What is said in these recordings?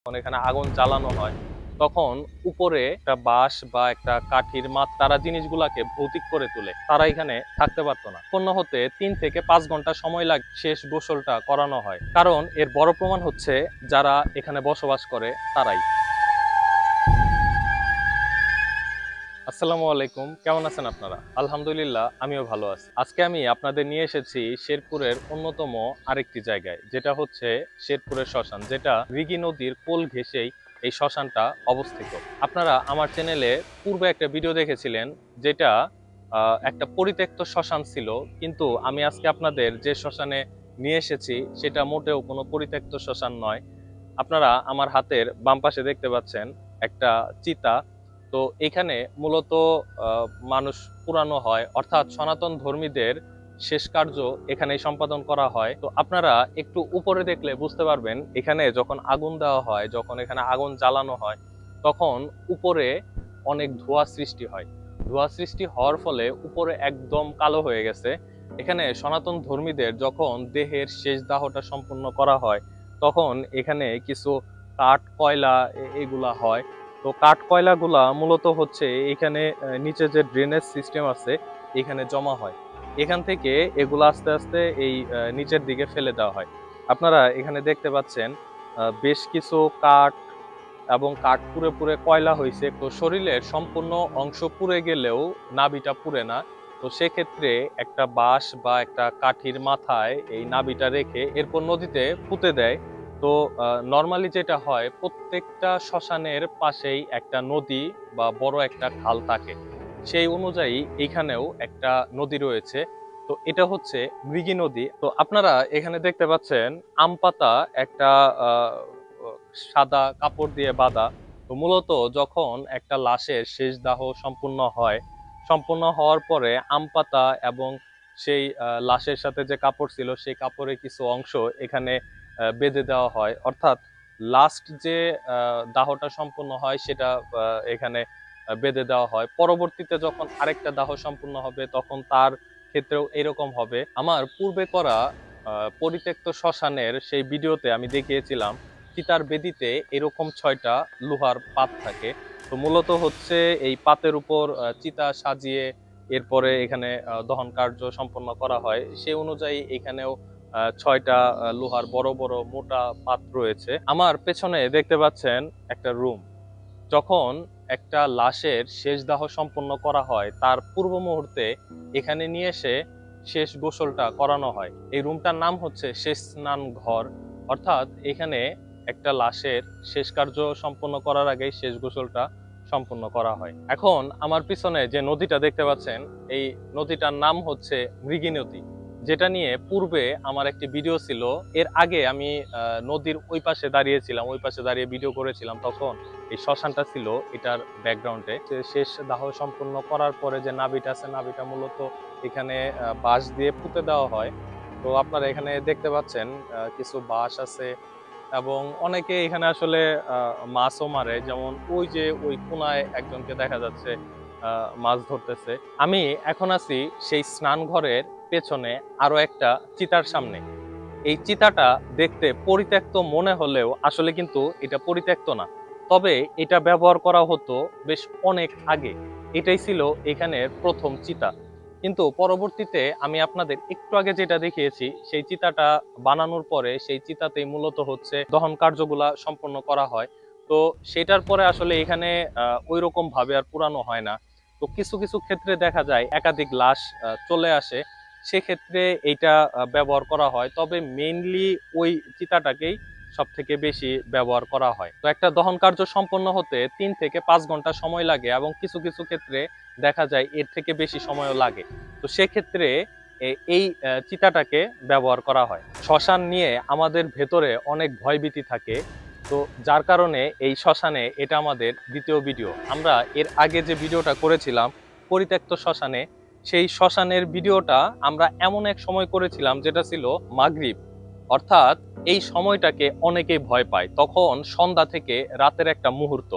যখন এখানে আগুন জ্বালানো হয় তখন উপরে একটা বাঁশ বা একটা কাঠির মাছ তারা জিনিসগুলাকে ভৌতিক করে তোলে। তারা এখানে থাকতে পারতো না। পণ্য হতে 3 থেকে 5 ঘন্টা সময় লাগে শেষ গোসলটা করানো হয়, কারণ এর বড় প্রমাণ হচ্ছে যারা এখানে বসবাস করে তারাই। আসসালামু আলাইকুম, কেমন আছেন আপনারা? আলহামদুলিল্লাহ, আমিও ভালো আছি। আজকে আমি আপনাদের নিয়ে এসেছি শেরপুরের অন্যতম আরেকটি জায়গায়, যেটা হচ্ছে শেরপুরের শ্মশান, যেটা মৃগী নদীর কোল ঘেঁষেই এই শ্মশানটা অবস্থিত। আপনারা আমার চ্যানেলে পূর্বে একটা ভিডিও দেখেছিলেন, যেটা একটা পরিত্যক্ত শ্মশান ছিল, কিন্তু আমি আজকে আপনাদের যে শ্মশানে নিয়ে এসেছি সেটা মোটেও কোনো পরিত্যক্ত শ্মশান নয়। আপনারা আমার হাতের বাম পাশে দেখতে পাচ্ছেন একটা চিতা। তো এখানে মূলত মানুষ পুরানো হয়, অর্থাৎ সনাতন ধর্মীদের শেষ কার্য এখানেই সম্পাদন করা হয়। তো আপনারা একটু উপরে দেখলে বুঝতে পারবেন, এখানে যখন আগুন দেওয়া হয়, যখন এখানে আগুন জ্বালানো হয়, তখন উপরে অনেক ধোঁয়া সৃষ্টি হয়। ধোঁয়া সৃষ্টি হওয়ার ফলে উপরে একদম কালো হয়ে গেছে। এখানে সনাতন ধর্মীদের যখন দেহের শেষ দাহটা সম্পূর্ণ করা হয়, তখন এখানে কিছু কাঠ কয়লা এগুলা হয়। তো কাঠ কয়লাগুলা মূলত হচ্ছে এখানে নিচে যে ড্রেনেজ সিস্টেম আছে এখানে জমা হয়। এখান থেকে এগুলো আস্তে আস্তে এই নিচের দিকে ফেলে দেওয়া হয়। আপনারা এখানে দেখতে পাচ্ছেন বেশ কিছু কাঠ, এবং কাঠ পুড়ে পুড়ে কয়লা হয়েছে। তো শরীরের সম্পূর্ণ অংশ পুড়ে গেলেও নাভিটা পুড়ে না। তো সেক্ষেত্রে একটা বাঁশ বা একটা কাঠির মাথায় এই নাভিটা রেখে এরপর নদীতে পুঁতে দেয়। তো নর্মালি যেটা হয়, প্রত্যেকটা শ্মশানের পাশেই একটা নদী বা বড় একটা খাল থাকে, সেই অনুযায়ী এখানেও একটা নদী রয়েছে। তো এটা হচ্ছে মৃগী নদী। তো আপনারা এখানে দেখতে পাচ্ছেন আম পাতা একটা সাদা কাপড় দিয়ে বাঁধা। তো মূলত যখন একটা লাশের শেষ দাহ সম্পূর্ণ হওয়ার পরে আম পাতা এবং সেই লাশের সাথে যে কাপড় ছিল সেই কাপড়ের কিছু অংশ এখানে বেঁধে দেওয়া হয়, অর্থাৎ লাস্ট যে দাহটা সম্পূর্ণ হয় সেটা এখানে বেঁধে দেওয়া হয়। পরবর্তীতে যখন আরেকটা দাহ সম্পূর্ণ হবে তখন তার ক্ষেত্রেও এরকম হবে। আমার পূর্বে করা পরিত্যক্ত শ্মশানের সেই ভিডিওতে আমি দেখিয়েছিলাম চিতার বেদিতে এরকম 6টা লোহার পাত থাকে। তো মূলত হচ্ছে এই পাতের উপর চিতা সাজিয়ে এরপরে এখানে দহন কার্য সম্পন্ন করা হয়। সেই অনুযায়ী এখানেও 6টা লোহার বড় বড় মোটা পাত রয়েছে। আমার পেছনে দেখতে পাচ্ছেন একটা রুম। যখন একটা লাশের শেষ দাহ সম্পন্ন করা হয় তার পূর্ব মুহূর্তে এখানে নিয়ে এসে শেষ গোসলটা করানো হয়। এই রুমটার নাম হচ্ছে শেষ স্নান ঘর, অর্থাৎ এখানে একটা লাশের শেষ কার্য সম্পন্ন করার আগে শেষ গোসলটা সম্পন্ন করা হয়। এখন আমার পিছনে যে নদীটা দেখতে পাচ্ছেন, এই নদীটার নাম হচ্ছে মৃগী নদী, যেটা নিয়ে পূর্বে আমার একটি ভিডিও ছিল। এর আগে আমি নদীর ওই পাশে দাঁড়িয়েছিলাম, ওই পাশে দাঁড়িয়ে ভিডিও করেছিলাম। তখন এই শ্মশানটা ছিল এটার ব্যাকগ্রাউন্ডে। শেষ দাহ সম্পূর্ণ করার পরে যে নাভিটা আছে, নাভিটা মূলত এখানে বাঁশ দিয়ে পুঁতে দেওয়া হয়। তো আপনারা এখানে দেখতে পাচ্ছেন কিছু বাঁশ আছে, এবং অনেকে এখানে আসলে মাছও মারে। যেমন ওই যে ওই কোনায় একজনকে দেখা যাচ্ছে মাছ ধরতেছে। আমি এখন আছি সেই স্নান ঘরের পেছনে আরো একটা চিতার সামনে। এই চিতাটা দেখতে পরিত্যক্ত মনে হলেও আসলে কিন্তু এটা পরিত্যক্ত না, তবে এটা ব্যবহার করা হতো বেশ অনেক আগে। এটাই ছিল এখানের প্রথম চিতা। কিন্তু পরবর্তীতে আমি আপনাদের একটু আগে যেটা দেখিয়েছি, সেই চিতাটা বানানোর পরে সেই চিতাতেই মূলত হচ্ছে দহন কার্যগুলা সম্পন্ন করা হয়। তো সেটার পরে আসলে এখানে ওই রকম ভাবে আর পুরানো হয় না। তো কিছু কিছু ক্ষেত্রে দেখা যায় একাধিক লাশ চলে আসে, সেক্ষেত্রে এইটা ব্যবহার করা হয়। তবে মেইনলি ওই চিতাটাকেই সব থেকে বেশি ব্যবহার করা হয়। তো একটা দহন কার্য সম্পন্ন হতে 3 থেকে 5 ঘন্টা সময় লাগে, এবং কিছু কিছু ক্ষেত্রে দেখা যায় এর থেকে বেশি সময়ও লাগে। তো সেক্ষেত্রে এই চিতাটাকে ব্যবহার করা হয়। শ্মশান নিয়ে আমাদের ভেতরে অনেক ভয়ভীতি থাকে। তো যার কারণে এই শ্মশানে এটা আমাদের দ্বিতীয় ভিডিও। আমরা এর আগে যে ভিডিওটা করেছিলাম পরিত্যক্ত শ্মশানে, সেই শ্মশানের ভিডিওটা আমরা এমন এক সময় করেছিলাম যেটা ছিল মাগরিব, অর্থাৎ এই সময়টাকে অনেকেই ভয় পায়। তখন সন্ধ্যা থেকে রাতের একটা মুহূর্ত।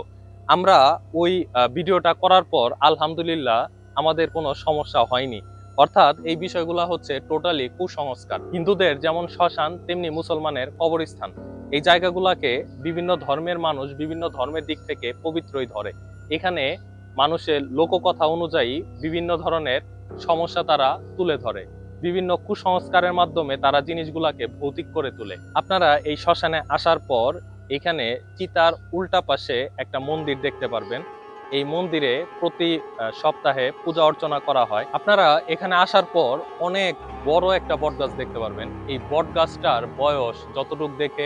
আমরা ওই ভিডিওটা করার পর আলহামদুলিল্লাহ আমাদের কোনো সমস্যা হয়নি। অর্থাৎ এই বিষয়গুলো হচ্ছে টোটালি কুসংস্কার। হিন্দুদের যেমন শ্মশান তেমনি মুসলমানের কবরস্থান। এই জায়গাগুলোকে বিভিন্ন ধর্মের মানুষ বিভিন্ন ধর্মের দিক থেকে পবিত্রই ধরে। এখানে মানুষের লোককথা অনুযায়ী বিভিন্ন ধরনের সমস্যা তারা তুলে ধরে, বিভিন্ন কুসংস্কারের মাধ্যমে তারা জিনিসগুলাকে ভৌতিক করে তোলে। আপনারা এই শ্মশানে আসার পর এখানে চিতার উল্টা পাশে একটা মন্দির দেখতে পারবেন। এই মন্দিরে প্রতি সপ্তাহে পূজা অর্চনা করা হয়। আপনারা এখানে আসার পর অনেক বড় একটা বটগাছ দেখতে পারবেন। এই বটগাছটার বয়স যতটুকু দেখে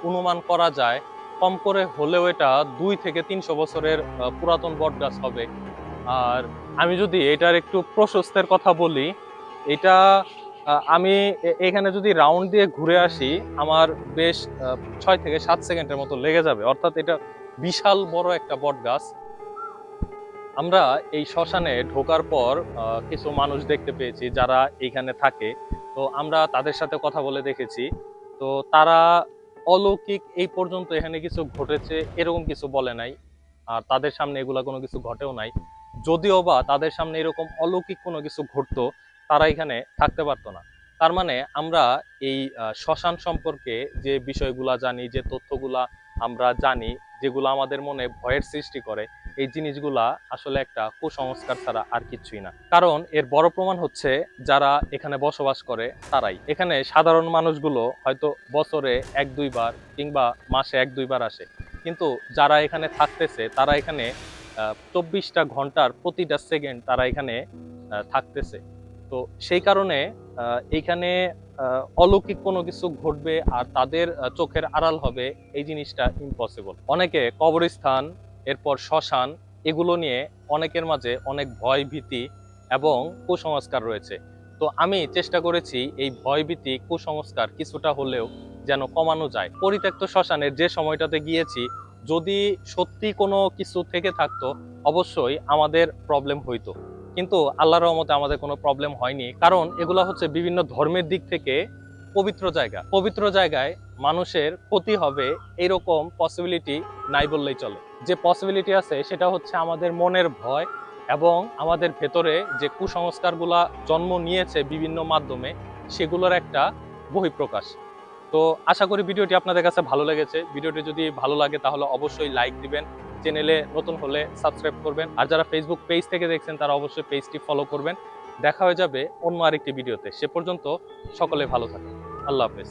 অনুমান করা যায়, কম করে হলেও এটা 2 থেকে 300 বছরের পুরাতন বটগাছ হবে। আর আমি যদি এটার একটু প্রশস্তের কথা বলি, এটা আমি এখানে যদি রাউন্ড দিয়ে ঘুরে আসি আমার বেশ 6 থেকে 7 সেকেন্ডের মতো লেগে যাবে। অর্থাৎ এটা বিশাল বড় একটা বটগাছ। আমরা এই শ্মশানে ঢোকার পর কিছু মানুষ দেখতে পেয়েছি যারা এখানে থাকে। তো আমরা তাদের সাথে কথা বলে দেখেছি। তো তারা অলৌকিক এই পর্যন্ত এখানে কিছু ঘটেছে এরকম কিছু বলে নাই, আর তাদের সামনে এগুলা কোনো কিছু ঘটেও নাই। যদিও বা তাদের সামনে এরকম অলৌকিক কোনো কিছু ঘটতো, তারা এখানে থাকতে পারতো না। তার মানে আমরা এই শ্মশান সম্পর্কে যে বিষয়গুলা জানি, যে তথ্যগুলা আমরা জানি, যেগুলো আমাদের মনে ভয়ের সৃষ্টি করে, এই জিনিসগুলা আসলে একটা কুসংস্কার ছাড়া আর কিছুই না। কারণ এর বড় প্রমাণ হচ্ছে যারা এখানে বসবাস করে তারাই। এখানে সাধারণ মানুষগুলো হয়তো বছরে 1-2 বার কিংবা মাসে 1-2 বার আসে, কিন্তু যারা এখানে থাকতেছে তারা এখানে 24টা ঘন্টার প্রতিটা সেকেন্ড তারা এখানে থাকতেছে। তো সেই কারণে এইখানে অলৌকিক কোনো কিছু ঘটবে আর তাদের চোখের আড়াল হবে, এই জিনিসটা ইম্পসিবল। অনেকে কবরস্থান, এরপর শ্মশান, এগুলো নিয়ে অনেকের মাঝে অনেক ভয় ভীতি এবং কুসংস্কার রয়েছে। তো আমি চেষ্টা করেছি এই ভয় ভীতি কুসংস্কার কিছুটা হলেও যেন কমানো যায়। পরিত্যক্ত শ্মশানের যে সময়টাতে গিয়েছি, যদি সত্যি কোনো কিছু থেকে থাকতো অবশ্যই আমাদের প্রবলেম হইতো, কিন্তু আল্লাহর রহমতে আমাদের কোনো প্রবলেম হয়নি। কারণ এগুলা হচ্ছে বিভিন্ন ধর্মের দিক থেকে পবিত্র জায়গা। পবিত্র জায়গায় মানুষের ক্ষতি হবে এরকম পসিবিলিটি নাই বললেই চলে। যে পসিবিলিটি আছে সেটা হচ্ছে আমাদের মনের ভয় এবং আমাদের ভেতরে যে কুসংস্কারগুলা জন্ম নিয়েছে বিভিন্ন মাধ্যমে, সেগুলোর একটা বহিঃপ্রকাশ। তো আশা করি ভিডিওটি আপনাদের কাছে ভালো লেগেছে। ভিডিওটি যদি ভালো লাগে তাহলে অবশ্যই লাইক দিবেন, চ্যানেলে নতুন হলে সাবস্ক্রাইব করবেন, আর যারা ফেসবুক পেজ থেকে দেখছেন তারা অবশ্যই পেজটি ফলো করবেন। দেখা হয়ে যাবে অন্য আরেকটি ভিডিওতে। সে পর্যন্ত সকলে ভালো থাকুন। আল্লাহ হাফেজ।